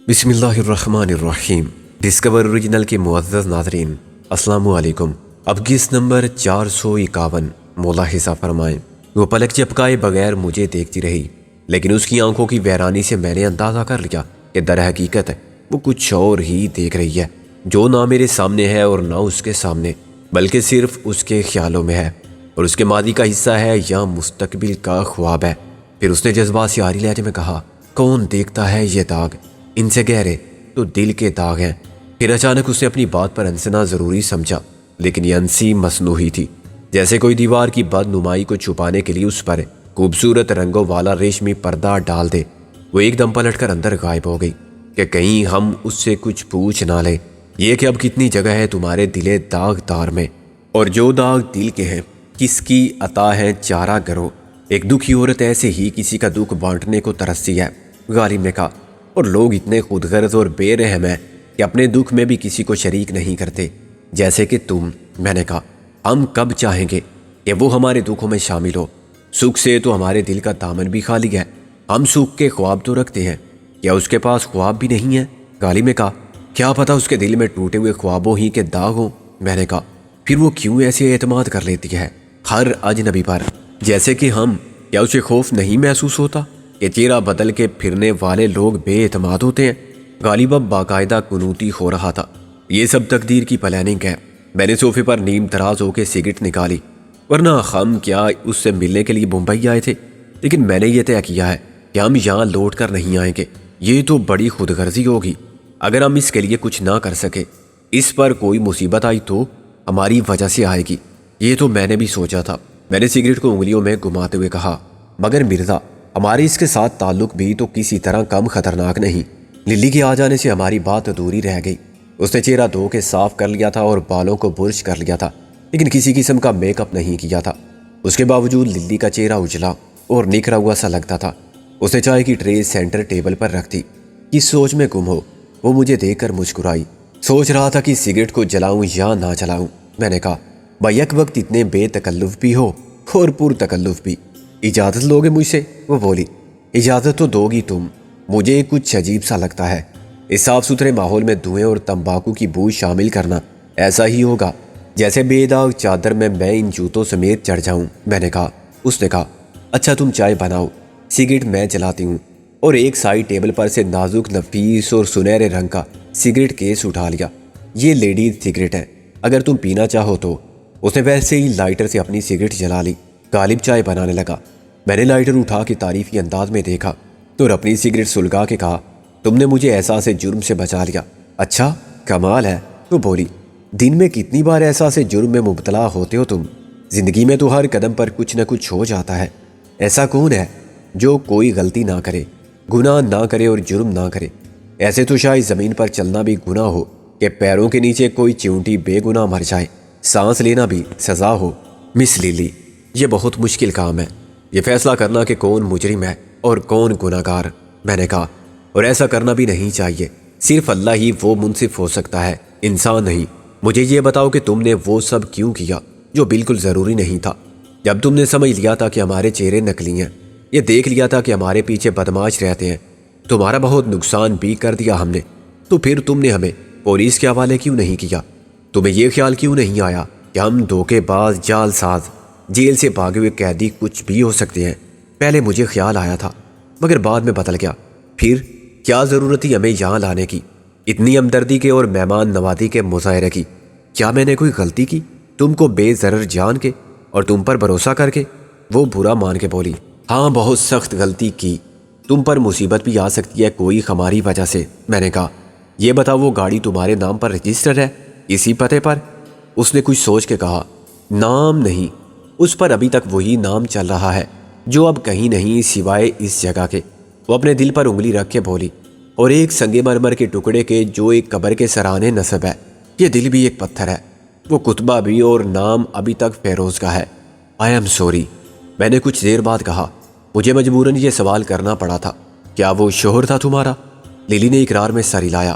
بسم اللہ الرحمن الرحیم۔ ڈسکور اوریجنل کے معزز ناظرین، السلام علیکم۔ اب کس نمبر 451 ملاحظہ فرمائیں۔ وہ پلک جھپکائے بغیر مجھے دیکھتی رہی، لیکن اس کی آنکھوں کی ویرانی سے میں نے اندازہ کر لیا کہ در حقیقت وہ کچھ اور ہی دیکھ رہی ہے، جو نہ میرے سامنے ہے اور نہ اس کے سامنے، بلکہ صرف اس کے خیالوں میں ہے، اور اس کے ماضی کا حصہ ہے یا مستقبل کا خواب ہے۔ پھر اس نے جذبات سے عاری لہجے میں کہا، کون دیکھتا ہے یہ داغ؟ ان سے گہرے تو دل کے داغ ہیں۔ پھر اچانک اس نے اپنی بات پر ہنسنا ضروری سمجھا، لیکن یہ ہنسی مصنوعی تھی، جیسے کوئی دیوار کی بد نمائی کو چھپانے کے لیے اس پر خوبصورت رنگوں والا ریشمی پردہ ڈال دے۔ وہ ایک دم پلٹ کر اندر غائب ہو گئی کہ کہیں ہم اس سے کچھ پوچھ نہ لیں، یہ کہ اب کتنی جگہ ہے تمہارے دل داغ دار میں، اور جو داغ دل کے ہیں کس کی عطا ہے چارہ گرو۔ ایک دکھی عورت ایسے ہی کسی کا دکھ بانٹنے کو ترسی ہے، غالب نے کہا، اور لوگ اتنے خود غرض اور بے رحم ہیں کہ اپنے دکھ میں بھی کسی کو شریک نہیں کرتے، جیسے کہ تم۔ میں نے کہا، ہم کب چاہیں گے کہ وہ ہمارے دکھوں میں شامل ہو؟ سکھ سے تو ہمارے دل کا دامن بھی خالی ہے، ہم سکھ کے خواب تو رکھتے ہیں، کیا اس کے پاس خواب بھی نہیں ہے؟ غالب نے کہا، کیا پتہ اس کے دل میں ٹوٹے ہوئے خوابوں ہی کے داغ ہوں۔ میں نے کہا، پھر وہ کیوں ایسے اعتماد کر لیتی ہے ہر اجنبی پر، جیسے کہ ہم؟ کیا اسے خوف نہیں محسوس ہوتا کہ چہرہ بدل کے پھرنے والے لوگ بے اعتماد ہوتے ہیں؟ غالب اب باقاعدہ قنوطی ہو رہا تھا۔ یہ سب تقدیر کی پلاننگ ہے۔ میں نے صوفے پر نیم دراز ہو کے سگریٹ نکالی، ورنہ ہم کیا اس سے ملنے کے لیے بمبئی آئے تھے؟ لیکن میں نے یہ طے کیا ہے کہ ہم یہاں لوٹ کر نہیں آئیں گے۔ یہ تو بڑی خود غرضی ہوگی اگر ہم اس کے لیے کچھ نہ کر سکے۔ اس پر کوئی مصیبت آئی تو ہماری وجہ سے آئے گی، یہ تو میں نے بھی سوچا تھا۔ میں نے سگریٹ کو انگلیوں میں گھماتے ہوئے کہا، مگر مرزا، ہمارے اس کے ساتھ تعلق بھی تو کسی طرح کم خطرناک نہیں۔ للی کے آ جانے سے ہماری بات ادھوری رہ گئی۔ اس نے چہرہ دھو کے صاف کر لیا تھا اور بالوں کو برش کر لیا تھا، لیکن کسی قسم کا میک اپ نہیں کیا تھا۔ اس کے باوجود للی کا چہرہ اجلا اور نکھرا ہوا سا لگتا تھا۔ اس نے چائے کی ٹرے سینٹر ٹیبل پر رکھ دی۔ کس سوچ میں گم ہو؟ وہ مجھے دیکھ کر مسکرائی۔ سوچ رہا تھا کہ سگریٹ کو جلاؤں یا نہ جلاؤں۔ میں نے کہا، بیک وقت اتنے بے تکلف بھی ہو اور پر تکلف بھی، اجازت لوگے مجھ سے؟ وہ بولی، اجازت تو دو گی تم، مجھے کچھ عجیب سا لگتا ہے۔ اس صاف ستھرے ماحول میں دھوئیں اور تمباکو کی بو شامل کرنا ایسا ہی ہوگا جیسے بے داغ چادر میں ان جوتوں سمیت چڑھ جاؤں۔ میں نے کہا۔ اس نے کہا، اچھا تم چائے بناؤ، سگریٹ میں جلاتی ہوں، اور ایک سائڈ ٹیبل پر سے نازک نفیس اور سنہرے رنگ کا سگریٹ کیس اٹھا لیا۔ یہ لیڈیز سگریٹ ہے، اگر تم پینا چاہو تو۔ اس نے ویسے ہی لائٹر سے اپنی سگریٹ جلا لی۔ غالب چائے بنانے لگا۔ میں نے لائٹر اٹھا کے تعریفی انداز میں دیکھا اور اپنی سگریٹ سلگا کے کہا، تم نے مجھے احساس جرم سے بچا لیا۔ اچھا، کمال ہے۔ وہ بولی، دن میں کتنی بار احساس جرم میں مبتلا ہوتے ہو تم؟ زندگی میں تو ہر قدم پر کچھ نہ کچھ ہو جاتا ہے۔ ایسا کون ہے جو کوئی غلطی نہ کرے، گناہ نہ کرے اور جرم نہ کرے؟ ایسے تو شاید زمین پر چلنا بھی گناہ ہو کہ پیروں کے نیچے کوئی چیونٹی بے گناہ مر جائے، سانس لینا بھی سزا ہو۔ مس لیلی، یہ بہت مشکل کام ہے، یہ فیصلہ کرنا کہ کون مجرم ہے اور کون گناہ گار۔ میں نے کہا، اور ایسا کرنا بھی نہیں چاہیے، صرف اللہ ہی وہ منصف ہو سکتا ہے، انسان نہیں۔ مجھے یہ بتاؤ کہ تم نے وہ سب کیوں کیا جو بالکل ضروری نہیں تھا؟ جب تم نے سمجھ لیا تھا کہ ہمارے چہرے نکلی ہیں، یہ دیکھ لیا تھا کہ ہمارے پیچھے بدماش رہتے ہیں، تمہارا بہت نقصان بھی کر دیا ہم نے، تو پھر تم نے ہمیں پولیس کے حوالے کیوں نہیں کیا؟ تمہیں یہ خیال کیوں نہیں آیا کہ ہم دھوکے باز، جال ساز، جیل سے بھاگے ہوئے قیدی کچھ بھی ہو سکتے ہیں؟ پہلے مجھے خیال آیا تھا، مگر بعد میں بدل گیا۔ پھر کیا ضرورت تھی ہمیں یہاں لانے کی، اتنی ہمدردی کے اور مہمان نوازی کے مظاہرے کی؟ کیا میں نے کوئی غلطی کی تم کو بے ضرر جان کے اور تم پر بھروسہ کر کے؟ وہ برا مان کے بولی، ہاں بہت سخت غلطی کی، تم پر مصیبت بھی آ سکتی ہے کوئی ہماری وجہ سے۔ میں نے کہا، یہ بتاؤ وہ گاڑی تمہارے نام پر رجسٹر ہے، اسی پتے پر؟ اس نے کچھ سوچ کے کہا، نام نہیں، اس پر ابھی تک وہی نام چل رہا ہے جو اب کہیں نہیں سوائے اس جگہ کے۔ وہ اپنے دل پر انگلی رکھ کے بولی، اور ایک سنگ مرمر کے ٹکڑے کے جو ایک قبر کے سرانے نصب ہے، یہ دل بھی ایک پتھر ہے، وہ کتبہ بھی، اور نام ابھی تک فیروز کا ہے۔ آئی ایم سوری، میں نے کچھ دیر بعد کہا، مجھے مجبوراً یہ سوال کرنا پڑا تھا، کیا وہ شوہر تھا تمہارا؟ لیلی نے اقرار میں سر ہلایا۔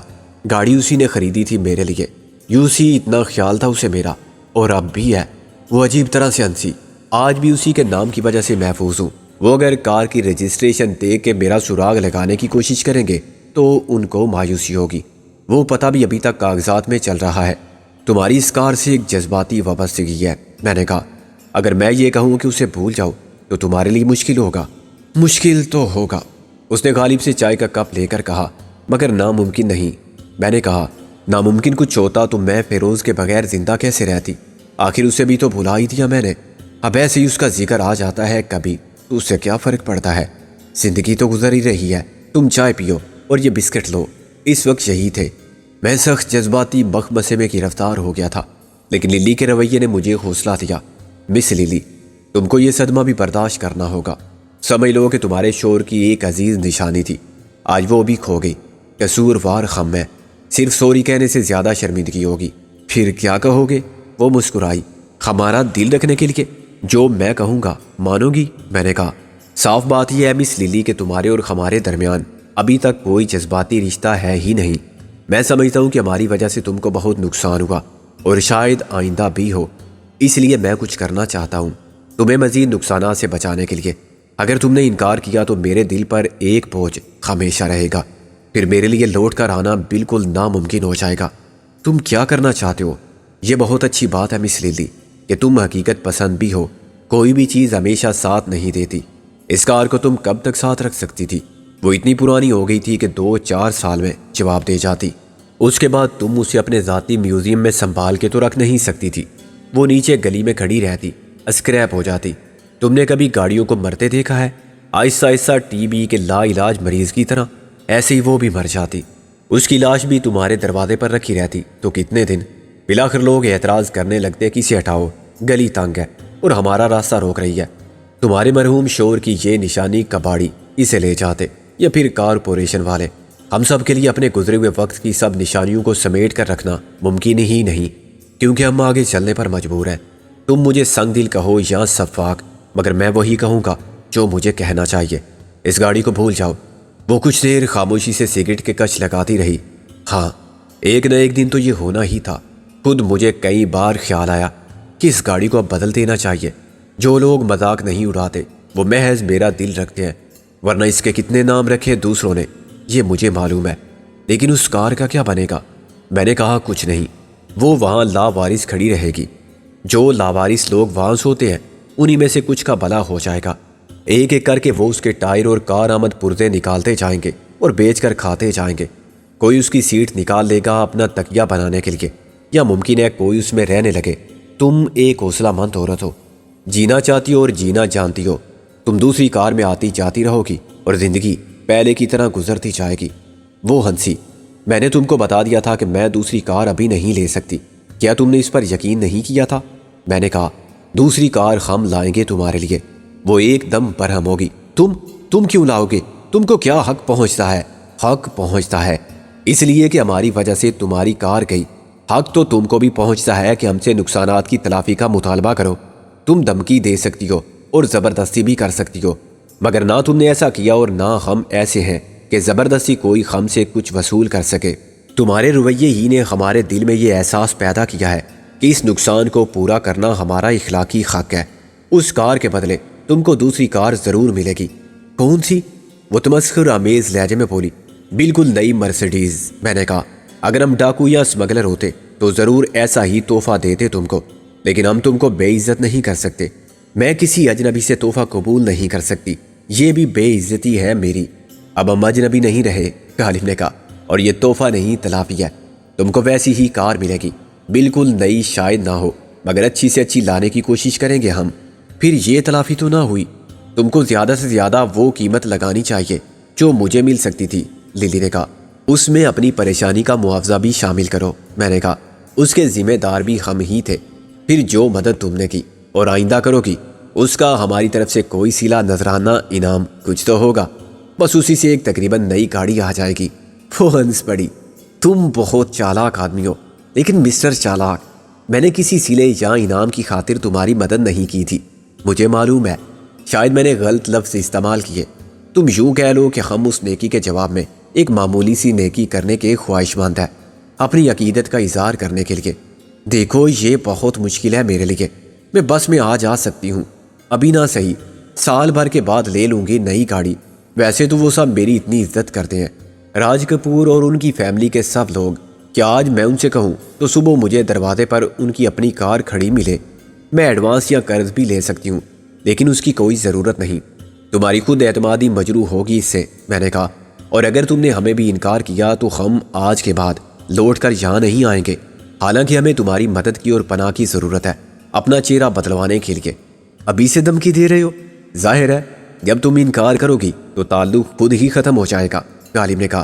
گاڑی اسی نے خریدی تھی میرے لیے، یوں سی اتنا خیال تھا اسے میرا، اور اب بھی ہے۔ وہ عجیب طرح سے ہنسی، آج بھی اسی کے نام کی وجہ سے محفوظ ہوں۔ وہ اگر کار کی رجسٹریشن دیکھ کے میرا سراغ لگانے کی کوشش کریں گے تو ان کو مایوسی ہوگی۔ وہ پتہ بھی ابھی تک کاغذات میں چل رہا ہے۔ تمہاری اس کار سے ایک جذباتی وابستگی ہے۔ میں نے کہا اگر میں یہ کہوں کہ اسے بھول جاؤ تو تمہارے لیے مشکل ہوگا۔ مشکل تو ہوگا، اس نے غالب سے چائے کا کپ لے کر کہا، مگر ناممکن نہیں۔ میں نے کہا ناممکن کچھ ہوتا تو میں فیروز کے بغیر زندہ کیسے رہتی؟ آخر اسے بھی تو بھلا ہی دیا میں نے۔ اب ایسے ہی اس کا ذکر آ جاتا ہے کبھی تو اس سے کیا فرق پڑتا ہے؟ زندگی تو گزر ہی رہی ہے۔ تم چائے پیو اور یہ بسکٹ لو۔ اس وقت یہی تھے۔ میں سخت جذباتی مخمسے میں گرفتار ہو گیا تھا، لیکن للی کے رویے نے مجھے حوصلہ دیا۔ مس للی، تم کو یہ صدمہ بھی برداشت کرنا ہوگا۔ سمجھ لو کہ تمہارے شور کی ایک عزیز نشانی تھی، آج وہ بھی کھو گئی۔ قصوروار خم ہے، صرف سوری کہنے سے زیادہ شرمندگی ہوگی۔ پھر کیا کہو گے؟ وہ مسکرائی۔ ہمارا دل رکھنے کے لیے جو میں کہوں گا مانو گی؟ میں نے کہا صاف بات یہ ہے مس للی کہ تمہارے اور ہمارے درمیان ابھی تک کوئی جذباتی رشتہ ہے ہی نہیں۔ میں سمجھتا ہوں کہ ہماری وجہ سے تم کو بہت نقصان ہوا اور شاید آئندہ بھی ہو، اس لیے میں کچھ کرنا چاہتا ہوں تمہیں مزید نقصانات سے بچانے کے لیے۔ اگر تم نے انکار کیا تو میرے دل پر ایک بوجھ ہمیشہ رہے گا، پھر میرے لیے لوٹ کر آنا بالکل ناممکن ہو جائے گا۔ تم کیا کرنا چاہتے ہو؟ یہ بہت اچھی بات ہے مس للی کہ تم حقیقت پسند بھی ہو۔ کوئی بھی چیز ہمیشہ ساتھ نہیں دیتی۔ اس کار کو تم کب تک ساتھ رکھ سکتی تھی؟ وہ اتنی پرانی ہو گئی تھی کہ 2-4 سال میں جواب دے جاتی۔ اس کے بعد تم اسے اپنے ذاتی میوزیم میں سنبھال کے تو رکھ نہیں سکتی تھی۔ وہ نیچے گلی میں کھڑی رہتی، اسکریپ ہو جاتی۔ تم نے کبھی گاڑیوں کو مرتے دیکھا ہے؟ آہستہ آہستہ ٹی بی کے لا علاج مریض کی طرح، ایسے ہی وہ بھی مر جاتی۔ اس کی لاش بھی تمہارے دروازے پر رکھی رہتی تو کتنے دن؟ بلاخر لوگ اعتراض کرنے لگتے کہ اسے ہٹاؤ، گلی تنگ ہے اور ہمارا راستہ روک رہی ہے۔ تمہارے مرحوم شور کی یہ نشانی کباڑی اسے لے جاتے یا پھر کارپوریشن والے۔ ہم سب کے لیے اپنے گزرے ہوئے وقت کی سب نشانیوں کو سمیٹ کر رکھنا ممکن ہی نہیں، کیونکہ ہم آگے چلنے پر مجبور ہیں۔ تم مجھے سنگ دل کہو یا شفاق، مگر میں وہی کہوں گا جو مجھے کہنا چاہیے۔ اس گاڑی کو بھول جاؤ۔ وہ کچھ دیر خاموشی سے سگریٹ کے کچ لگاتی رہی۔ ہاں، ایک نہ ایک دن تو یہ ہونا ہی تھا۔ خود مجھے کئی بار خیال آیا کہ اس گاڑی کو اب بدل دینا چاہیے۔ جو لوگ مذاق نہیں اڑاتے وہ محض میرا دل رکھتے ہیں، ورنہ اس کے کتنے نام رکھے دوسروں نے یہ مجھے معلوم ہے۔ لیکن اس کار کا کیا بنے گا؟ میں نے کہا کچھ نہیں، وہ وہاں لاوارث کھڑی رہے گی۔ جو لاوارث لوگ وہاں سوتے ہیں انہی میں سے کچھ کا بھلا ہو جائے گا۔ ایک ایک کر کے وہ اس کے ٹائر اور کار آمد پرزے نکالتے جائیں گے اور بیچ کر کھاتے جائیں گے۔ کوئی اس کی سیٹ نکال لے گا اپنا تکیہ بنانے کے لیے، یا ممکن ہے کوئی اس میں رہنے لگے۔ تم ایک حوصلہ مند عورت ہو، جینا چاہتی ہو اور جینا جانتی ہو۔ تم دوسری کار میں آتی جاتی رہو گی اور زندگی پہلے کی طرح گزرتی جائے گی۔ وہ ہنسی۔ میں نے تم کو بتا دیا تھا کہ میں دوسری کار ابھی نہیں لے سکتی، کیا تم نے اس پر یقین نہیں کیا تھا؟ میں نے کہا دوسری کار ہم لائیں گے تمہارے لیے، وہ ایک دم برہم ہوگی۔ تم کیوں لاؤ گے؟ تم کو کیا حق پہنچتا ہے؟ حق پہنچتا ہے اس لیے کہ ہماری وجہ سے تمہاری کار گئی۔ حق تو تم کو بھی پہنچتا ہے کہ ہم سے نقصانات کی تلافی کا مطالبہ کرو۔ تم دھمکی دے سکتی ہو اور زبردستی بھی کر سکتی ہو، مگر نہ تم نے ایسا کیا اور نہ ہم ایسے ہیں کہ زبردستی کوئی ہم سے کچھ وصول کر سکے۔ تمہارے رویے ہی نے ہمارے دل میں یہ احساس پیدا کیا ہے کہ اس نقصان کو پورا کرنا ہمارا اخلاقی حق ہے۔ اس کار کے بدلے تم کو دوسری کار ضرور ملے گی۔ کون سی؟ وہ تمسخر آمیز لہجے میں بولی۔ بالکل نئی مرسیڈیز۔ میں نے کہا اگر ہم ڈاکو یا اسمگلر ہوتے تو ضرور ایسا ہی تحفہ دیتے تم کو، لیکن ہم تم کو بے عزت نہیں کر سکتے۔ میں کسی اجنبی سے تحفہ قبول نہیں کر سکتی، یہ بھی بے عزتی ہے میری۔ اب ہم اجنبی نہیں رہے، غالب نے کہا، اور یہ تحفہ نہیں تلافی ہے۔ تم کو ویسی ہی کار ملے گی، بالکل نئی شاید نہ ہو، مگر اچھی سے اچھی لانے کی کوشش کریں گے ہم۔ پھر یہ تلافی تو نہ ہوئی، تم کو زیادہ سے زیادہ وہ قیمت لگانی چاہیے جو مجھے مل سکتی تھی، للی نے کہا۔ اس میں اپنی پریشانی کا معاوضہ بھی شامل کرو، میں نے کہا۔ اس کے ذمہ دار بھی ہم ہی تھے۔ پھر جو مدد تم نے کی اور آئندہ کرو گی اس کا ہماری طرف سے کوئی صلہ نذرانہ انعام کچھ تو ہوگا، بس اسی سے ایک تقریباً نئی گاڑی آ جائے گی۔ وہ ہنس پڑی۔ تم بہت چالاک آدمی ہو، لیکن مسٹر چالاک، میں نے کسی صلے یا انعام کی خاطر تمہاری مدد نہیں کی تھی۔ مجھے معلوم ہے شاید میں نے غلط لفظ استعمال کیے۔ تم یوں کہہ لو کہ ہم اس نیکی کے جواب میں ایک معمولی سی نیکی کرنے کے خواہش مند ہے، اپنی عقیدت کا اظہار کرنے کے لیے۔ دیکھو یہ بہت مشکل ہے میرے لیے، میں بس میں آ جا سکتی ہوں، ابھی نہ صحیح، سال بھر کے بعد لے لوں گی نئی گاڑی۔ ویسے تو وہ سب میری اتنی عزت کرتے ہیں، راج کپور اور ان کی فیملی کے سب لوگ، کیا آج میں ان سے کہوں تو صبح مجھے دروازے پر ان کی اپنی کار کھڑی ملے؟ میں ایڈوانس یا قرض بھی لے سکتی ہوں، لیکن اس کی کوئی ضرورت نہیں۔ تمہاری خود اعتمادی مجروح ہوگی اس سے، میں نے کہا، اور اگر تم نے ہمیں بھی انکار کیا تو ہم آج کے بعد لوٹ کر یہاں نہیں آئیں گے، حالانکہ ہمیں تمہاری مدد کی اور پناہ کی ضرورت ہے اپنا چہرہ بدلوانے کے لیے۔ ابھی سے دھمکی دے رہے ہو؟ ظاہر ہے جب تم انکار کرو گی تو تعلق خود ہی ختم ہو جائے گا، غالب نے کہا،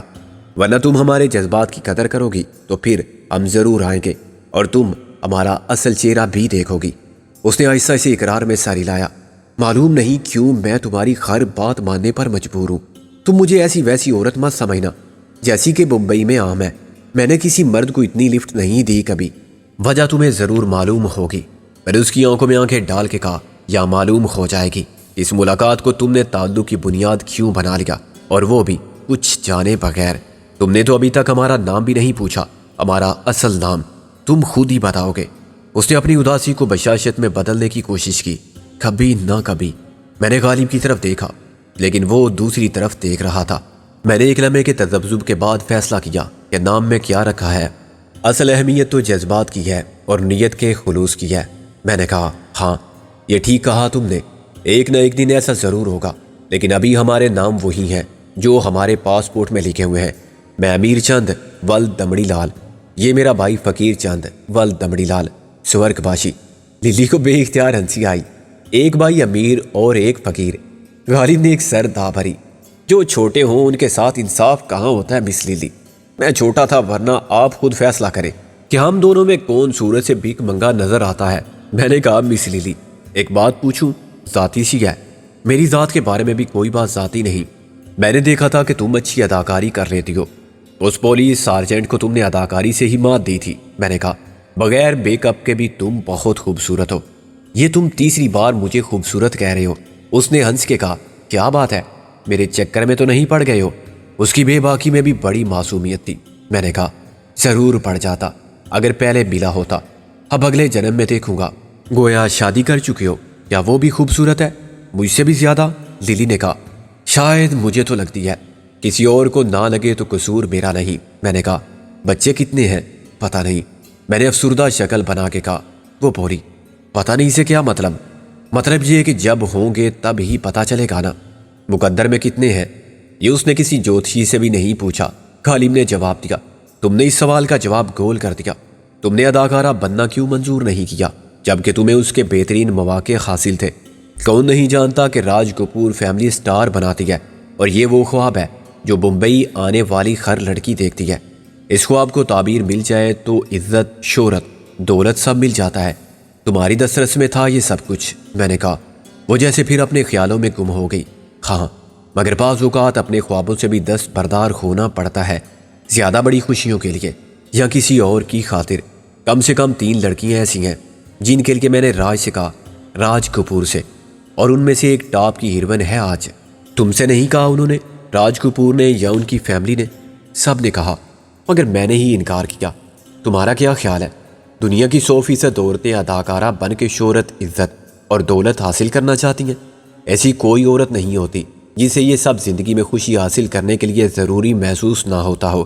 ورنہ تم ہمارے جذبات کی قدر کرو گی تو پھر ہم ضرور آئیں گے اور تم ہمارا اصل چہرہ بھی دیکھو گی۔ اس نے آہستہ سے اقرار میں سر ہلایا۔ معلوم نہیں کیوں میں تمہاری ہر بات ماننے پر مجبور ہوں۔ تم مجھے ایسی ویسی عورت مت سمجھنا جیسی کہ بمبئی میں عام ہے۔ میں نے کسی مرد کو اتنی لفٹ نہیں دی کبھی۔ وجہ تمہیں ضرور معلوم ہوگی۔ میں نے اس کی آنکھوں میں آنکھیں ڈال کے کہا، یا معلوم ہو جائے گی اس ملاقات کو تم نے تعلق کی بنیاد کیوں بنا لیا، اور وہ بھی کچھ جانے بغیر۔ تم نے تو ابھی تک ہمارا نام بھی نہیں پوچھا، ہمارا اصل نام تم خود ہی بتاؤ گے۔ اس نے اپنی اداسی کو بشاشت میں بدلنے کی کوشش کی۔ کبھی نہ کبھی میں نے غالب کی طرف دیکھا، لیکن وہ دوسری طرف دیکھ رہا تھا۔ میں نے ایک لمحے کے تذبذب کے بعد فیصلہ کیا کہ نام میں کیا رکھا ہے۔ اصل اہمیت تو جذبات کی ہے اور نیت کے خلوص کی ہے۔ میں نے کہا، ہاں یہ ٹھیک کہا تم نے، ایک نہ ایک دن ایسا ضرور ہوگا، لیکن ابھی ہمارے نام وہی ہیں جو ہمارے پاسپورٹ میں لکھے ہوئے ہیں۔ میں امیر چند ولد دمڑی لال، یہ میرا بھائی فقیر چند ولد دمڑی لال، سورگ باشی۔ للی کو بے اختیار ہنسی آئی۔ ایک بھائی امیر اور ایک فقیر۔ غالب نے ایک سر دھا بھری۔ جو چھوٹے ہوں ان کے ساتھ انصاف کہاں ہوتا ہے مس للی؟ میں چھوٹا تھا، ورنہ آپ خود فیصلہ کریں کہ ہم دونوں میں کون صورت سے بھیک منگا نظر آتا ہے۔ میں نے کہا، مس للی ایک بات پوچھوں؟ ذاتی سی ہے۔ میری ذات کے بارے میں بھی کوئی بات ذاتی نہیں۔ میں نے دیکھا تھا کہ تم اچھی اداکاری کر لیتی ہو۔ اس پولیس سارجنٹ کو تم نے اداکاری سے ہی مات دی تھی۔ میں نے کہا، بغیر بیک اپ کے بھی تم بہت خوبصورت ہو۔ یہ تم تیسری بار مجھے خوبصورت کہہ رہے ہو۔ اس نے ہنس کے کہا، کیا بات ہے، میرے چکر میں تو نہیں پڑ گئے ہو؟ اس کی بے باکی میں بھی بڑی معصومیت تھی۔ میں نے کہا، ضرور پڑ جاتا اگر پہلے ملا ہوتا۔ اب اگلے جنم میں دیکھوں گا۔ گویا شادی کر چکے ہو، کیا وہ بھی خوبصورت ہے؟ مجھ سے بھی زیادہ؟ للی نے کہا، شاید مجھے تو لگتی ہے، کسی اور کو نہ لگے تو قصور میرا نہیں۔ میں نے کہا، بچے کتنے ہیں؟ پتہ نہیں۔ میں نے افسردہ شکل بنا کے کہا۔ وہ بولی، پتہ نہیں سے کیا مطلب؟ مطلب یہ کہ جب ہوں گے تب ہی پتہ چلے گا نا۔ مقدر میں کتنے ہیں؟ یہ اس نے کسی جوتشی سے بھی نہیں پوچھا۔ غالب نے جواب دیا۔ تم نے اس سوال کا جواب گول کر دیا۔ تم نے اداکارہ بننا کیوں منظور نہیں کیا جبکہ تمہیں اس کے بہترین مواقع حاصل تھے؟ کون نہیں جانتا کہ راج کپور فیملی سٹار بناتی ہے، اور یہ وہ خواب ہے جو بمبئی آنے والی ہر لڑکی دیکھتی ہے۔ اس خواب کو تعبیر مل جائے تو عزت، شہرت، دولت سب مل جاتا ہے۔ تمہاری دسترس میں تھا یہ سب کچھ۔ میں نے کہا۔ وہ جیسے پھر اپنے خیالوں میں گم ہو گئی۔ ہاں، مگر بعض اوقات اپنے خوابوں سے بھی دستبردار ہونا پڑتا ہے، زیادہ بڑی خوشیوں کے لیے یا کسی اور کی خاطر۔ کم سے کم 3 لڑکیاں ایسی ہیں جن کے لیے میں نے راج سے کہا، راج کپور سے، اور ان میں سے ایک ٹاپ کی ہیروئن ہے آج۔ تم سے نہیں کہا انہوں نے؟ راج کپور نے یا ان کی فیملی نے؟ سب نے کہا، مگر میں نے ہی انکار کیا۔ تمہارا کیا خیال ہے؟ دنیا کی 100% عورتیں اداکارہ بن کے شہرت، عزت اور دولت حاصل کرنا چاہتی ہیں؟ ایسی کوئی عورت نہیں ہوتی جسے یہ سب زندگی میں خوشی حاصل کرنے کے لیے ضروری محسوس نہ ہوتا ہو۔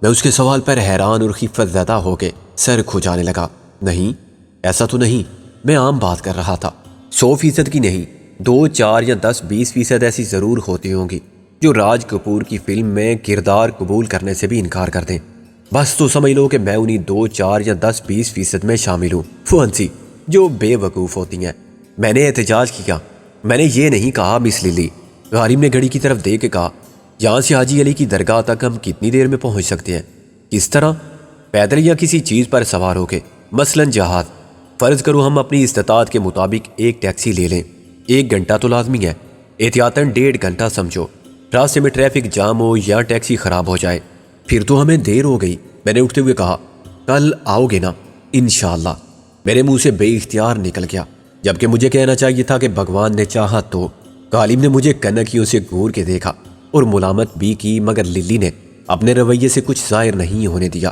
میں اس کے سوال پر حیران اور خفت زدہ ہو کے سر کھجانے لگا۔ نہیں، ایسا تو نہیں، میں عام بات کر رہا تھا۔ 100% کی نہیں، 2، 4 یا 10، 20% ایسی ضرور ہوتی ہوں گی جو راج کپور کی فلم میں کردار قبول کرنے سے بھی انکار کر دیں۔ بس تو سمجھ لو کہ میں انہی 2، 4 یا 10، 20% میں شامل ہوں۔ وہ ہنسی جو بے وقوف ہوتی ہیں۔ میں نے احتجاج کیا، میں نے یہ نہیں کہا مس للی۔ غالب نے گھڑی کی طرف دیکھ کے کہا، یہاں سے حاجی علی کی درگاہ تک ہم کتنی دیر میں پہنچ سکتے ہیں؟ کس طرح؟ پیدل یا کسی چیز پر سوار ہو کے، مثلاً جہاز۔ فرض کرو ہم اپنی استطاعت کے مطابق ایک ٹیکسی لے لیں۔ 1 گھنٹہ تو لازمی ہے، احتیاطاً 1.5 گھنٹہ سمجھو۔ راستے میں ٹریفک جام ہو یا ٹیکسی خراب ہو جائے پھر تو ہمیں دیر ہو گئی۔ میں نے اٹھتے ہوئے کہا، کل آؤ گے نا؟ انشاءاللہ۔ میرے منہ سے بے اختیار نکل گیا، جبکہ مجھے کہنا چاہیے تھا کہ بھگوان نے چاہا تو۔ غالب نے مجھے کنکیوں سے گور کے دیکھا اور ملامت بھی کی، مگر للی نے اپنے رویے سے کچھ ظاہر نہیں ہونے دیا،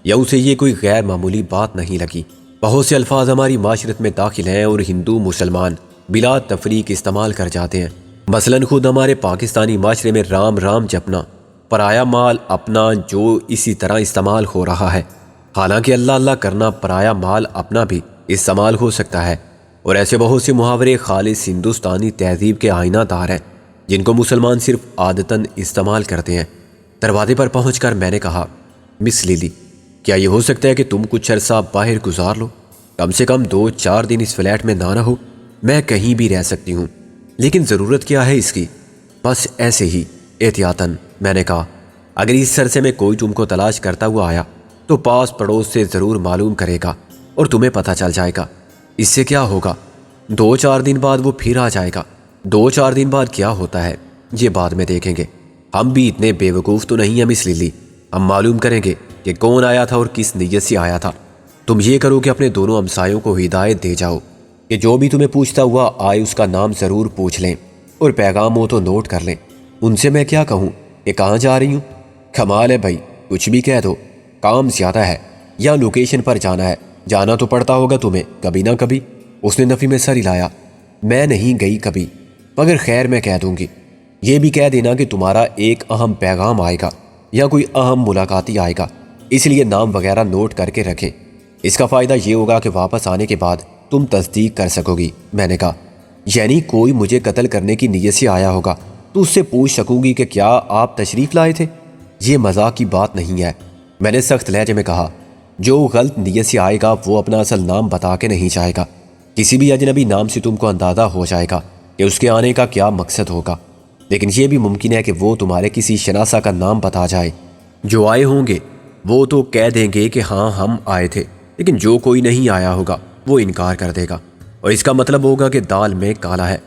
یا اسے یہ کوئی غیر معمولی بات نہیں لگی۔ بہت سے الفاظ ہماری معاشرت میں داخل ہیں اور ہندو مسلمان بلا تفریق استعمال کر جاتے ہیں۔ مثلاً خود ہمارے پاکستانی معاشرے میں رام رام جپنا پرایا مال اپنا جو اسی طرح استعمال ہو رہا ہے۔ حالانکہ اللہ اللہ کرنا پرایا مال اپنا بھی استعمال ہو سکتا ہے، اور ایسے بہت سے محاورے خالص ہندوستانی تہذیب کے آئینہ دار ہیں جن کو مسلمان صرف عادتاً استعمال کرتے ہیں۔ دروازے پر پہنچ کر میں نے کہا، مس لیلی، کیا یہ ہو سکتا ہے کہ تم کچھ عرصہ باہر گزار لو؟ کم سے کم 2-4 دن اس فلیٹ میں نہ رہو؟ میں کہیں بھی رہ سکتی ہوں، لیکن ضرورت کیا ہے اس کی؟ بس ایسے ہی احتیاطاً، میں نے کہا۔ اگر اس عرصے میں کوئی تم کو تلاش کرتا ہوا آیا تو پاس پڑوس سے ضرور معلوم کرے گا اور تمہیں پتہ چل جائے گا۔ اس سے کیا ہوگا؟ 2-4 دن بعد وہ پھر آ جائے گا۔ 2-4 دن بعد کیا ہوتا ہے یہ بعد میں دیکھیں گے۔ ہم بھی اتنے بے وقوف تو نہیں ہیں مس لیلی۔ ہم معلوم کریں گے کہ کون آیا تھا اور کس نیت سے آیا تھا۔ تم یہ کرو کہ اپنے دونوں ہمسایوں کو ہدایت دے جاؤ کہ جو بھی تمہیں پوچھتا ہوا آئے اس کا نام ضرور پوچھ لیں، اور پیغام ہو تو نوٹ کر لیں۔ ان سے میں کیا کہوں کہ کہاں جا رہی ہوں؟ کمال ہے بھائی، کچھ بھی کہہ دو۔ کام زیادہ ہے یا لوکیشن پر جانا ہے؟ جانا تو پڑتا ہوگا تمہیں کبھی نہ کبھی۔ اس نے نفی میں سر ہلایا۔ میں نہیں گئی کبھی، مگر خیر میں کہہ دوں گی۔ یہ بھی کہہ دینا کہ تمہارا ایک اہم پیغام آئے گا یا کوئی اہم ملاقاتی آئے گا، اس لیے نام وغیرہ نوٹ کر کے رکھیں۔ اس کا فائدہ یہ ہوگا کہ واپس آنے کے بعد تم تصدیق کر سکو گی۔ میں نے کہا، یعنی کوئی مجھے قتل کرنے کی نیت سے آیا ہوگا تو اس سے پوچھ سکوں گی کہ کیا آپ تشریف لائے تھے؟ یہ مذاق کی بات نہیں ہے، میں نے سخت لہجے میں کہا۔ جو غلط نیت سے آئے گا وہ اپنا اصل نام بتا کے نہیں جائے گا۔ کسی بھی اجنبی نام سے تم کو اندازہ ہو جائے گا کہ اس کے آنے کا کیا مقصد ہوگا، لیکن یہ بھی ممکن ہے کہ وہ تمہارے کسی شناسا کا نام بتا جائے۔ جو آئے ہوں گے وہ تو کہہ دیں گے کہ ہاں ہم آئے تھے، لیکن جو کوئی نہیں آیا ہوگا وہ انکار کر دے گا، اور اس کا مطلب ہوگا کہ دال میں کالا ہے۔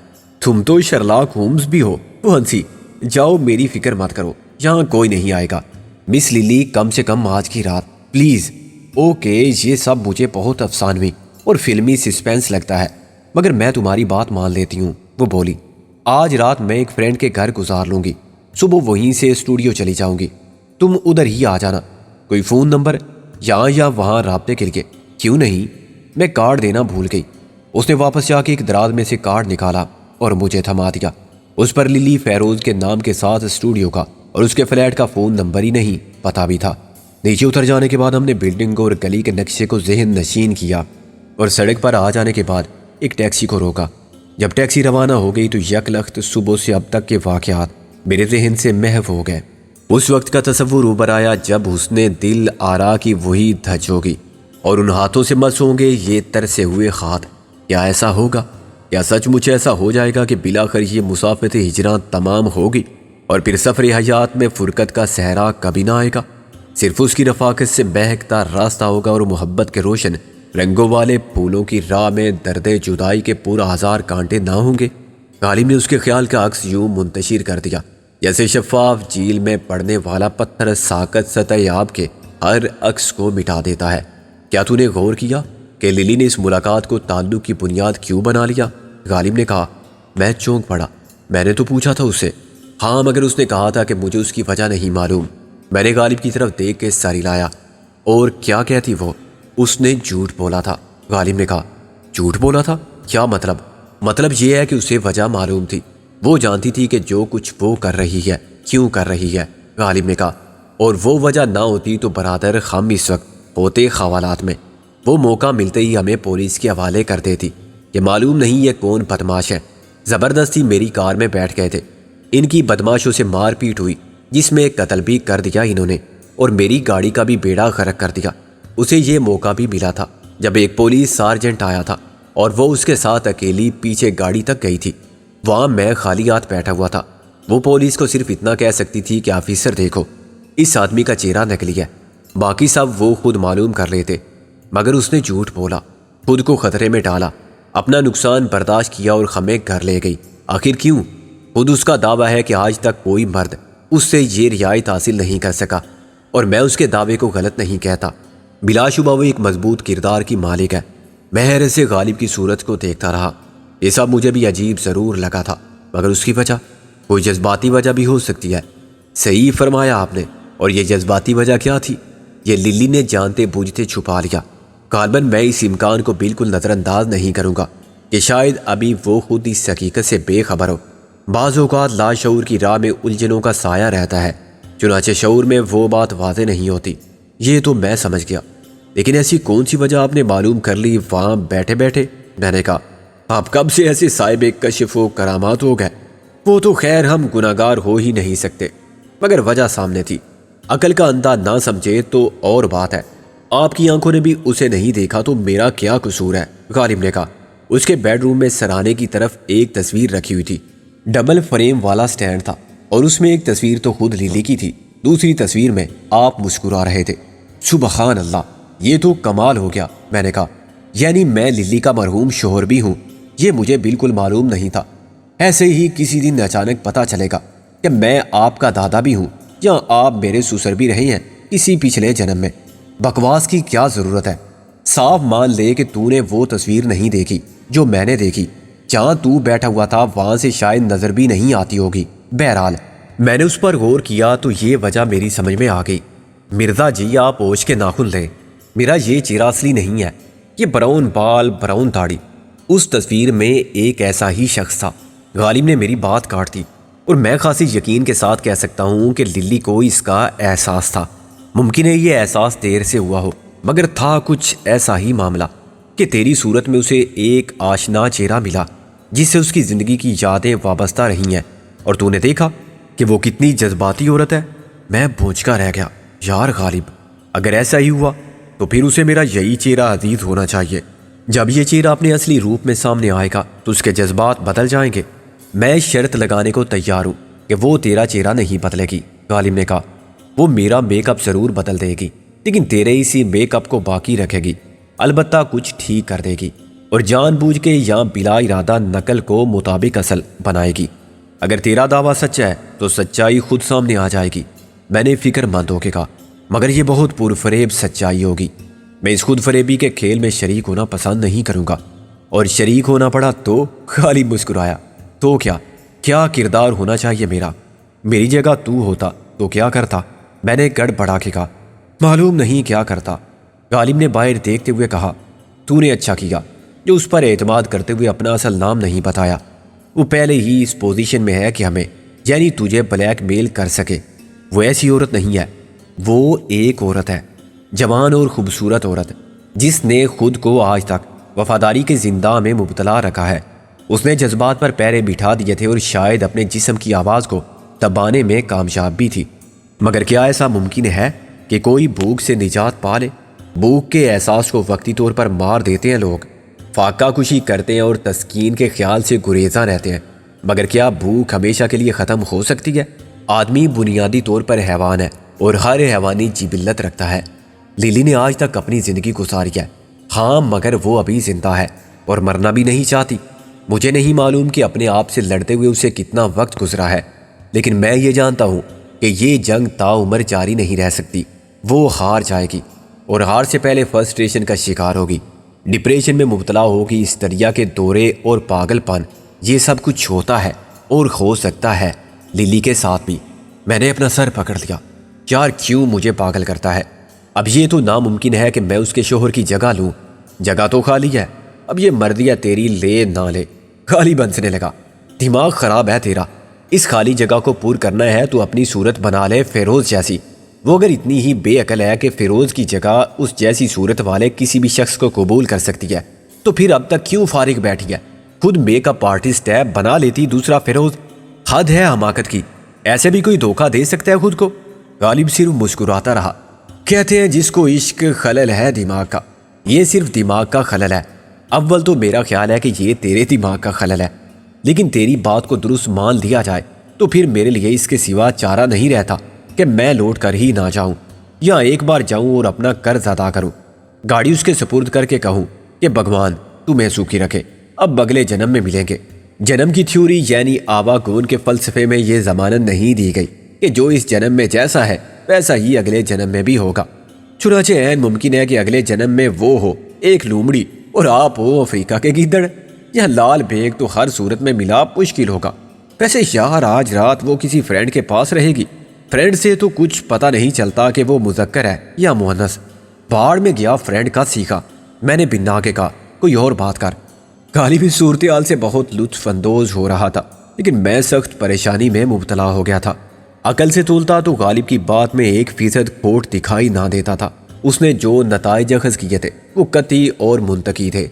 تم تو شرلاک ہومز بھی ہو۔ وہ ہنسی۔ جاؤ، میری فکر مت کرو، یہاں کوئی نہیں آئے گا مس لیلی، کم سے کم آج کی رات پلیز۔ اوکے، یہ سب مجھے بہت افسانوی اور فلمی سسپینس لگتا ہے، مگر میں تمہاری بات مان لیتی ہوں۔ وہ بولی، آج رات میں ایک فرینڈ کے گھر گزار لوں گی، صبح وہیں سے اسٹوڈیو چلی جاؤں گی، تم ادھر ہی آ جانا۔ کوئی فون نمبر یہاں یا وہاں رابطے کے لیے؟ کیوں نہیں، میں کارڈ دینا بھول گئی۔ اس نے واپس جا کے ایک دراز میں سے کارڈ نکالا اور مجھے تھما دیا۔ اس پر للی فیروز کے نام کے ساتھ اسٹوڈیو کا اور اس کے فلیٹ کا فون نمبر ہی نہیں، پتہ بھی تھا۔ نیچے اتر جانے کے بعد ہم نے بلڈنگ اور گلی کے نقشے کو ذہن نشین کیا اور سڑک پر آ جانے کے بعد ایک ٹیکسی کو روکا۔ جب ٹیکسی روانہ ہو گئی تو یک لخت صبح سے اب تک کے واقعات میرے ذہن سے محو ہو گئے۔ اس وقت کا تصور اوپر آیا جب حسن دل آرا کی وہی دھج ہوگی اور ان ہاتھوں سے مس ہوں گے یہ ترسے ہوئے خات۔ کیا ایسا ہوگا؟ کیا سچ مچ ایسا ہو جائے گا کہ بلاخر یہ مسافت ہجراں تمام ہوگی اور پھر سفر حیات میں فرقت کا صحرا کبھی نہ آئے گا؟ صرف اس کی رفاقت سے مہکتا راستہ ہوگا اور محبت کے روشن رنگوں والے پھولوں کی راہ میں درد جدائی کے پورا 1000 کانٹے نہ ہوں گے۔ غالب نے اس کے خیال کا عکس یوں منتشر کر دیا جیسے شفاف جھیل میں پڑنے والا پتھر ساکت سطح آب کے ہر عکس کو مٹا دیتا ہے۔ کیا تو نے غور کیا کہ للی نے اس ملاقات کو تعلق کی بنیاد کیوں بنا لیا؟ غالب نے کہا۔ میں چونک پڑا۔ میں نے تو پوچھا تھا اس سے۔ ہاں، مگر اس نے کہا تھا کہ مجھے اس کی وجہ نہیں معلوم۔ میں نے غالب کی طرف دیکھ کے سر ہلایا۔ اور کیا کہتی وہ؟ اس نے جھوٹ بولا تھا۔ غالب نے کہا۔ جھوٹ بولا تھا؟ کیا مطلب؟ مطلب یہ ہے کہ اسے وجہ معلوم تھی، وہ جانتی تھی کہ جو کچھ وہ کر رہی ہے کیوں کر رہی ہے۔ غالب نے کہا۔ اور وہ وجہ نہ ہوتی تو برادر ہم اس وقت ہوتے خوالات میں۔ وہ موقع ملتے ہی ہمیں پولیس کے حوالے کر دیتی کہ معلوم نہیں یہ کون بدماش ہے۔ زبردستی میری کار میں بیٹھ گئے تھے۔ ان کی بدماشوں سے مار پیٹ ہوئی جس میں قتل بھی کر دیا انہوں نے، اور میری گاڑی کا بھی بیڑا غرق کر دیا۔ اسے یہ موقع بھی ملا تھا جب ایک پولیس سارجنٹ آیا تھا اور وہ اس کے ساتھ اکیلی پیچھے گاڑی تک گئی تھی۔ وہاں میں خالی ہاتھ بیٹھا ہوا تھا۔ وہ پولیس کو صرف اتنا کہہ سکتی تھی کہ آفیسر دیکھو، اس آدمی کا چہرہ نکلی ہے۔ باقی سب وہ خود معلوم کر لیتے، مگر اس نے جھوٹ بولا، خود کو خطرے میں ڈالا، اپنا نقصان برداشت کیا اور ہمیں گھر لے گئی۔ آخر کیوں؟ خود اس کا دعویٰ ہے کہ آج تک کوئی مرد اس سے یہ رعایت حاصل نہیں کر سکا، اور میں اس کے دعوے کو غلط نہیں کہتا۔ بلا شبہ وہ ایک مضبوط کردار کی مالک ہے۔ میں حیرت سے غالب کی صورت کو دیکھتا رہا۔ یہ سب مجھے بھی عجیب ضرور لگا تھا، مگر اس کی وجہ کوئی جذباتی وجہ بھی ہو سکتی ہے۔ صحیح فرمایا آپ نے۔ اور یہ جذباتی وجہ کیا تھی؟ یہ للی نے جانتے بوجھتے چھپا لیا۔ غالباً میں اس امکان کو بالکل نظر انداز نہیں کروں گا کہ شاید ابھی وہ خود اس حقیقت سے بے خبر ہو۔ بعض اوقات لاشعور کی راہ میں الجھنوں کا سایہ رہتا ہے چنانچہ شعور میں وہ بات واضح نہیں ہوتی، یہ تو میں سمجھ گیا، لیکن ایسی کون سی وجہ آپ نے معلوم کر لی وہاں بیٹھے بیٹھے؟ میں نے کہا آپ کب سے ایسے صاحب کشف و کرامات ہو گئے؟ وہ تو خیر ہم گناہگار ہو ہی نہیں سکتے، مگر وجہ سامنے تھی، عقل کا اندھا نہ سمجھے تو اور بات ہے۔ آپ کی آنکھوں نے بھی اسے نہیں دیکھا تو میرا کیا قصور ہے؟ غالب نے کہا۔ اس کے بیڈ روم میں سرانے کی طرف ایک تصویر رکھی ہوئی تھی، ڈبل فریم والا سٹینڈ تھا، اور اس میں ایک تصویر تو خود لیلی کی تھی، دوسری تصویر میں آپ مسکرا رہے تھے۔ سبحان اللہ، یہ تو کمال ہو گیا، میں نے کہا۔ یعنی میں للی کا مرحوم شوہر بھی ہوں؟ یہ مجھے بالکل معلوم نہیں تھا۔ ایسے ہی کسی دن اچانک پتہ چلے گا کہ میں آپ کا دادا بھی ہوں یا آپ میرے سسر بھی رہے ہیں کسی پچھلے جنم میں۔ بکواس کی کیا ضرورت ہے؟ صاف مان لے کہ تو نے وہ تصویر نہیں دیکھی جو میں نے دیکھی، جہاں تو بیٹھا ہوا تھا وہاں سے شاید نظر بھی نہیں آتی ہوگی۔ بہرحال میں نے اس پر غور کیا تو یہ وجہ میری سمجھ میں آ گئی۔ مرزا جی آپ اوچھ کے ناخن لیں، میرا یہ چہرہ اصلی نہیں ہے، یہ براؤن بال براؤن داڑھی۔ اس تصویر میں ایک ایسا ہی شخص تھا۔ غالب نے میری بات کاٹ دی، اور میں خاصی یقین کے ساتھ کہہ سکتا ہوں کہ للی کو اس کا احساس تھا۔ ممکن ہے یہ احساس دیر سے ہوا ہو، مگر تھا کچھ ایسا ہی معاملہ کہ تیری صورت میں اسے ایک آشنا چہرہ ملا جس سے اس کی زندگی کی یادیں وابستہ رہی ہیں، اور تو نے دیکھا کہ وہ کتنی جذباتی عورت ہے۔ میں بونچکا رہ گیا۔ یار غالب، اگر ایسا ہی ہوا تو پھر اسے میرا یہی چہرہ عزیز ہونا چاہیے۔ جب یہ چہرہ اپنے اصلی روپ میں سامنے آئے گا تو اس کے جذبات بدل جائیں گے۔ میں شرط لگانے کو تیار ہوں کہ وہ تیرا چہرہ نہیں بدلے گی، غالب نے کہا۔ وہ میرا میک اپ ضرور بدل دے گی، لیکن تیرے اسی میک اپ کو باقی رکھے گی، البتہ کچھ ٹھیک کر دے گی، اور جان بوجھ کے یا بلا ارادہ نقل کو مطابق اصل بنائے گی۔ اگر تیرا دعویٰ سچا ہے تو سچائی خود سامنے آ جائے گی، میں نے فکر مند ہو کے کہا، مگر یہ بہت پرفریب سچائی ہوگی۔ میں اس خود فریبی کے کھیل میں شریک ہونا پسند نہیں کروں گا، اور شریک ہونا پڑا تو؟ غالب مسکرایا۔ تو کیا کردار ہونا چاہیے میرا؟ میری جگہ تو ہوتا تو کیا کرتا؟ میں نے گڑ بڑھا کے کہا۔ معلوم نہیں کیا کرتا، غالب نے باہر دیکھتے ہوئے کہا۔ تو نے اچھا کیا جو اس پر اعتماد کرتے ہوئے اپنا اصل نام نہیں بتایا۔ وہ پہلے ہی اس پوزیشن میں ہے کہ ہمیں یعنی تجھے بلیک میل کر سکے۔ وہ ایسی عورت نہیں ہے، وہ ایک عورت ہے، جوان اور خوبصورت عورت، جس نے خود کو آج تک وفاداری کے زندہ میں مبتلا رکھا ہے۔ اس نے جذبات پر پیرے بٹھا دیے تھے اور شاید اپنے جسم کی آواز کو دبانے میں کامیاب بھی تھی، مگر کیا ایسا ممکن ہے کہ کوئی بھوک سے نجات پا لے؟ بھوک کے احساس کو وقتی طور پر مار دیتے ہیں لوگ، فاقہ کشی کرتے ہیں اور تسکین کے خیال سے گریزاں رہتے ہیں، مگر کیا بھوک ہمیشہ کے لیے ختم ہو سکتی ہے؟ آدمی بنیادی طور پر حیوان ہے اور ہر حیوانی جبلت رکھتا ہے۔ للی نے آج تک اپنی زندگی گزاری ہے، ہاں، مگر وہ ابھی زندہ ہے اور مرنا بھی نہیں چاہتی۔ مجھے نہیں معلوم کہ اپنے آپ سے لڑتے ہوئے اسے کتنا وقت گزرا ہے، لیکن میں یہ جانتا ہوں کہ یہ جنگ تا عمر جاری نہیں رہ سکتی۔ وہ ہار جائے گی، اور ہار سے پہلے فرسٹریشن کا شکار ہوگی، ڈپریشن میں مبتلا ہوگی، اس دریا کے دورے اور پاگل پن۔ یہ سب کچھ ہوتا ہے اور ہو سکتا ہے للی کے ساتھ بھی۔ میں نے اپنا سر پکڑ لیا۔ یار کیوں مجھے پاگل کرتا ہے؟ اب یہ تو ناممکن ہے کہ میں اس کے شوہر کی جگہ لوں، جگہ تو خالی ہے، اب یہ مردیاں تیری لے نہ لے۔ غالب ہنسنے لگا۔ دماغ خراب ہے تیرا، اس خالی جگہ کو پور کرنا ہے تو اپنی صورت بنا لے فیروز جیسی۔ وہ اگر اتنی ہی بے عقل ہے کہ فیروز کی جگہ اس جیسی صورت والے کسی بھی شخص کو قبول کر سکتی ہے تو پھر اب تک کیوں فارغ بیٹھی ہے؟ خود میک اپ آرٹسٹ ہے، بنا لیتی دوسرا فیروز۔ حد ہے حماقت کی، ایسے بھی کوئی دھوکہ دے سکتا ہے خود کو؟ غالب صرف مسکراتا رہا۔ کہتے ہیں جس کو عشق خلل ہے دماغ کا، یہ صرف دماغ کا خلل ہے۔ اول تو میرا خیال ہے کہ یہ تیرے دماغ کا خلل ہے، لیکن تیری بات کو درست مان لیا جائے تو پھر میرے لیے اس کے سوا چارہ نہیں رہتا کہ میں لوٹ کر ہی نہ جاؤں، یا ایک بار جاؤں اور اپنا قرض ادا کروں، گاڑی اس کے سپرد کر کے کہوں کہ بھگوان تمہیں سوکھی رکھے، اب اگلے جنم میں ملیں گے۔ جنم کی تھیوری یعنی آواگون کے فلسفے میں یہ ضمانت نہیں دی گئی کہ جو اس جنم میں جیسا ہے ویسا ہی اگلے جنم میں بھی ہوگا۔ چنانچہ عین ممکن ہے کہ اگلے جنم میں وہ ہو ایک لومڑی اور آپ ہو افریقہ کے گیدڑ، یا لال بیگ تو ہر صورت میں ملاپ مشکل ہوگا۔ ویسے یار آج رات وہ کسی فرینڈ کے پاس رہے گی، فرینڈ سے تو کچھ پتہ نہیں چلتا کہ وہ مذکر ہے یا مؤنث۔ باڑ میں گیا فرینڈ کا سیکھا، میں نے بنا کے کہا، کوئی اور بات کر۔ غالب اس صورتحال سے بہت لطف اندوز ہو رہا تھا، لیکن میں سخت پریشانی میں مبتلا ہو گیا تھا۔ عقل سے تولتا تو غالب کی بات میں 1% کھوٹ دکھائی نہ دیتا تھا۔ اس نے جو نتائج اخذ کیے تھے وہ قطعی اور منطقی تھے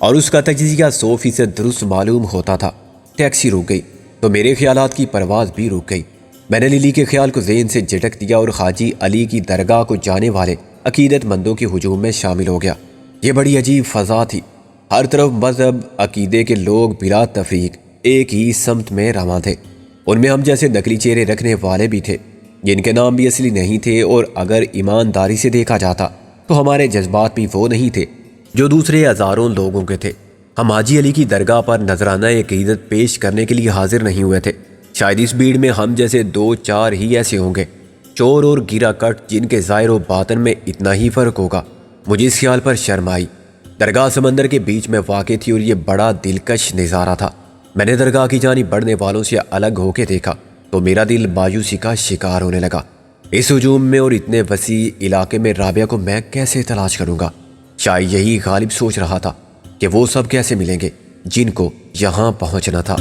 اور اس کا تجزیہ 100% درست معلوم ہوتا تھا۔ ٹیکسی رک گئی تو میرے خیالات کی پرواز بھی رک گئی۔ میں نے للی کے خیال کو ذہن سے جھٹک دیا اور حاجی علی کی درگاہ کو جانے والے عقیدت مندوں کے ہجوم میں شامل ہو گیا۔ یہ بڑی عجیب فضا تھی۔ ہر طرف مذہب عقیدے کے لوگ بلا تفریق ایک ہی سمت میں رواں تھے۔ ان میں ہم جیسے نقلی چہرے رکھنے والے بھی تھے جن کے نام بھی اصلی نہیں تھے، اور اگر ایمانداری سے دیکھا جاتا تو ہمارے جذبات بھی وہ نہیں تھے جو دوسرے ہزاروں لوگوں کے تھے۔ ہم حاجی علی کی درگاہ پر نذرانہ عقیدت پیش کرنے کے لیے حاضر نہیں ہوئے تھے۔ شاید اس بھیڑ میں ہم جیسے 2-4 ہی ایسے ہوں گے، چور اور گیرا کٹ، جن کے ظاہر و باطن میں اتنا ہی فرق ہوگا۔ مجھے اس خیال پر شرم آئی۔ درگاہ سمندر کے بیچ میں واقع تھی اور یہ بڑا دلکش نظارہ تھا۔ میں نے درگاہ کی جانب بڑھنے والوں سے الگ ہو کے دیکھا تو میرا دل مایوسی کا شکار ہونے لگا۔ اس ہجوم میں اور اتنے وسیع علاقے میں رابعہ کو میں کیسے تلاش کروں گا؟ شاید یہی غالب سوچ رہا تھا کہ وہ سب کیسے ملیں گے جن کو یہاں پہنچنا تھا۔